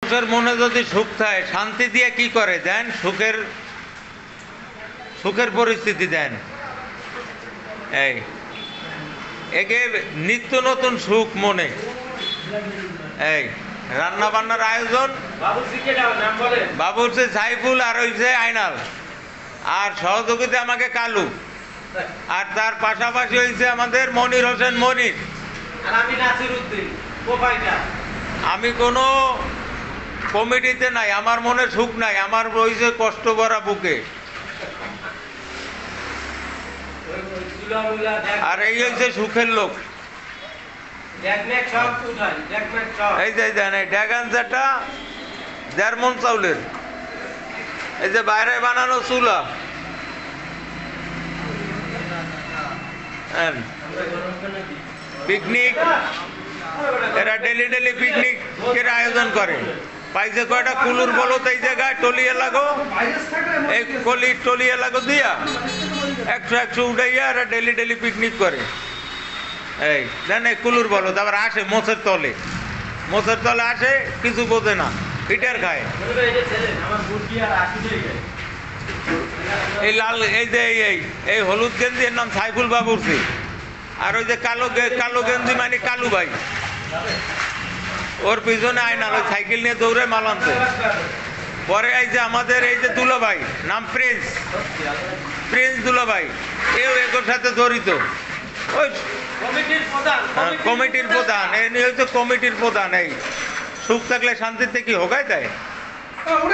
মানুষের মনে যদি সুখ থাকে, শান্তি দিয়ে কি করে দেন? সুখের পরিস্থিতি দেন। এই একে নিত্য নতুন সুখ মনে। এই রান্না বান্নার আয়োজন বাবুর্চি সাইফুল আর হইছে আইনাল, আর সহযোগিতা আমাকে কালু, আর তার পাশাপাশি হয়েছে আমাদের মনির হোসেন মনির। আমি কোনো কমিটিতে নাই, আমার মনে সুখ নাই, আমার রয়েছে কষ্ট ভরা বুকে। আর এই হচ্ছে সুখের লোক। এই যে দেন এই ড্যাগান যেটা 1.5 মণ চাউলের, এই যে বাইরে বানানো চুলা, পিকনিক, এরা ডেলি ডেলি পিকনিকের আয়োজন করে। পাইছে কয়টা কুলুর বলো তো এই জায়গায় টলিয়ে লাগো, এই টলিয়ে লাগো দিয়া 100 উঠাইয়া এরা ডেলি ডেলি পিকনিক করে। এই জান এই কুলুর বলো, তারপর আসে মোছের তলে আসে, কিছু বোঝে না, পিটার খায়। এই লাল এই যে এই হলুদ গেঞ্জি, এর নাম সাইফুল বাবুর্চি। আর ওই যে কালো গেঞ্জি মানে কালু ভাই, ওর পিছনে আয়নাল ওই সাইকেল নিয়ে দৌড়ে মাল আনতে। পরে এই যে আমাদের এই যে দুলাভাই, নাম প্রিন্স দুলাভাই, এও এগুলোর সাথে জড়িত। ওই কমিটির প্রধান, এ নিয়ে হচ্ছে কমিটির প্রধান। এই সুখ থাকলে শান্তিতে কি হোগায় দেয়?